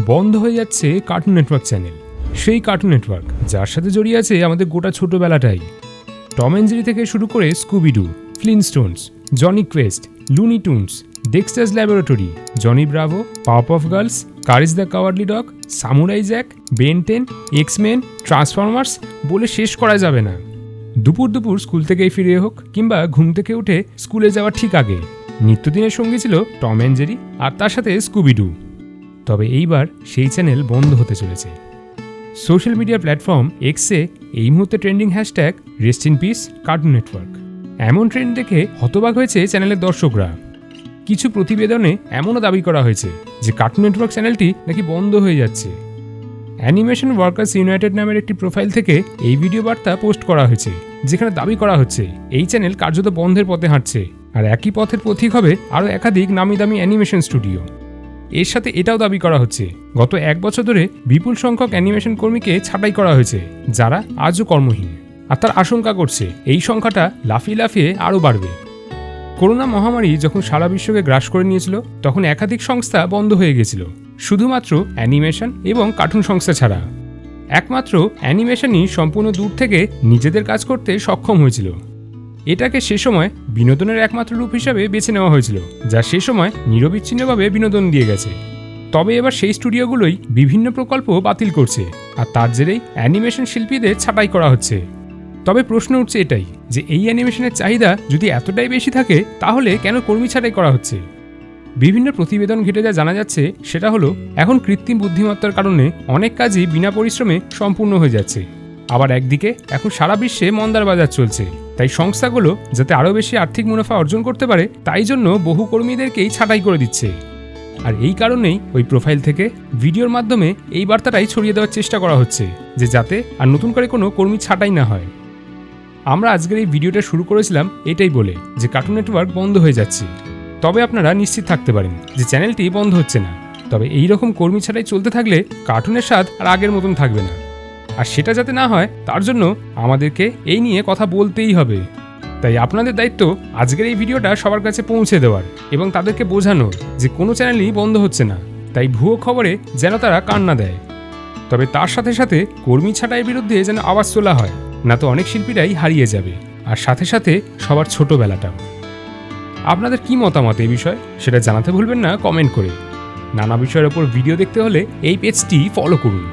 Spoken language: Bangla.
বন্ধ হয়ে যাচ্ছে কার্টুন নেটওয়ার্ক চ্যানেল। সেই কার্টুন নেটওয়ার্ক যার সাথে জড়িয়ে আছে আমাদের গোটা ছোটবেলাটাই। টম অ্যান্ড জেরি থেকে শুরু করে Scooby Doo, Flintstones, Jonny Quest, Looney Tunes, Dexter's Laboratory, Johnny Bravo, Powerpuff Girls, Courage the Cowardly Dog, Samurai Jack, Ben 10, X Men, Transformers বলে শেষ করা যাবে না। দুপুর দুপুর স্কুল থেকেই ফিরে হোক কিংবা ঘুম থেকে উঠে স্কুলে যাওয়ার ঠিক আগে নিত্যদিনের সঙ্গী ছিল টম অ্যান্ড জেরি আর তার সাথে স্কুবিডু। তবে এইবার সেই চ্যানেল বন্ধ হতে চলেছে। সোশ্যাল মিডিয়া প্ল্যাটফর্ম এক্সে এই মুহূর্তে trending hashtag rest in peace cartoon network. এমন ট্রেন্ড দেখে হতবাক হয়েছে চ্যানেলের দর্শকরা। কিছু প্রতিবেদনে এমনও দাবি করা হয়েছে যে কার্টুন নেটওয়ার্ক চ্যানেলটি নাকি বন্ধ হয়ে যাচ্ছে। অ্যানিমেশন ওয়ার্কার্স ইউনাইটেড নামের একটি প্রোফাইল থেকে এই ভিডিও বার্তা পোস্ট করা হয়েছে, যেখানে দাবি করা হচ্ছে এই চ্যানেল কার্যত বন্ধের পথে হাঁটছে। আর একই পথের পথিক হবে আরও একাধিক নামি দামি অ্যানিমেশন স্টুডিও। এর সাথে এটাও দাবি করা হচ্ছে গত 1 বছর ধরে বিপুল সংখ্যক অ্যানিমেশন কর্মীকে ছাঁটাই করা হয়েছে, যারা আজও কর্মহীন। আর তার আশঙ্কা করছে এই সংখ্যাটা লাফিয়ে লাফিয়ে আরও বাড়বে। করোনা মহামারী যখন সারা বিশ্বকে গ্রাস করে নিয়েছিল, তখন একাধিক সংস্থা বন্ধ হয়ে গেছিল, শুধুমাত্র অ্যানিমেশন এবং কার্টুন সংস্থা ছাড়া। একমাত্র অ্যানিমেশনই সম্পূর্ণ দূর থেকে নিজেদের কাজ করতে সক্ষম হয়েছিল। এটাকে সে সময় বিনোদনের একমাত্র রূপ হিসাবে বেছে নেওয়া হয়েছিল, যা সে সময় নিরবিচ্ছিন্নভাবে বিনোদন দিয়ে গেছে। তবে এবার সেই স্টুডিওগুলোই বিভিন্ন প্রকল্প বাতিল করছে, আর তার জেরেই অ্যানিমেশন শিল্পীদের ছাঁটাই করা হচ্ছে। তবে প্রশ্ন উঠছে এটাই যে এই অ্যানিমেশনের চাহিদা যদি এতটাই বেশি থাকে, তাহলে কেন কর্মী ছাঁটাই করা হচ্ছে? বিভিন্ন প্রতিবেদন ঘেটে যা জানা যাচ্ছে সেটা হলো, এখন কৃত্রিম বুদ্ধিমত্তার কারণে অনেক কাজই বিনা পরিশ্রমে সম্পূর্ণ হয়ে যাচ্ছে। আবার একদিকে এখন সারা বিশ্বে মন্দার বাজার চলছে, তাই সংস্থাগুলো যাতে আরও বেশি আর্থিক মুনাফা অর্জন করতে পারে, তাই জন্য বহু কর্মীদেরকেই ছাঁটাই করে দিচ্ছে। আর এই কারণেই ওই প্রোফাইল থেকে ভিডিওর মাধ্যমে এই বার্তাটাই ছড়িয়ে দেওয়ার চেষ্টা করা হচ্ছে, যে যাতে আর নতুন করে কোনো কর্মী ছাঁটাই না হয়। আমরা আজকের এই ভিডিওটা শুরু করেছিলাম এটাই বলে যে কার্টুন নেটওয়ার্ক বন্ধ হয়ে যাচ্ছে। তবে আপনারা নিশ্চিত থাকতে পারেন যে চ্যানেলটি বন্ধ হচ্ছে না। তবে এই রকম কর্মী ছাঁটাই চলতে থাকলে কার্টুনের স্বাদ আর আগের মতন থাকবে না। আর সেটা যাতে না হয়, তার জন্য আমাদেরকে এই নিয়ে কথা বলতেই হবে। তাই আপনাদের দায়িত্ব আজকের এই ভিডিওটা সবার কাছে পৌঁছে দেওয়ার এবং তাদেরকে বোঝানোর যে কোনো চ্যানেলই বন্ধ হচ্ছে না। তাই ভুয়ো খবরে যেন তারা কান না দেয়। তবে তার সাথে সাথে কর্মী ছাঁটাইয়ের বিরুদ্ধে যেন আওয়াজ তোলা হয়, না তো অনেক শিল্পীরাই হারিয়ে যাবে, আর সাথে সাথে সবার ছোটবেলাটাও। আপনাদের কি মতামত এই বিষয়ে সেটা জানাতে ভুলবেন না কমেন্ট করে। নানা বিষয়ের ওপর ভিডিও দেখতে হলে এই পেজটি ফলো করুন।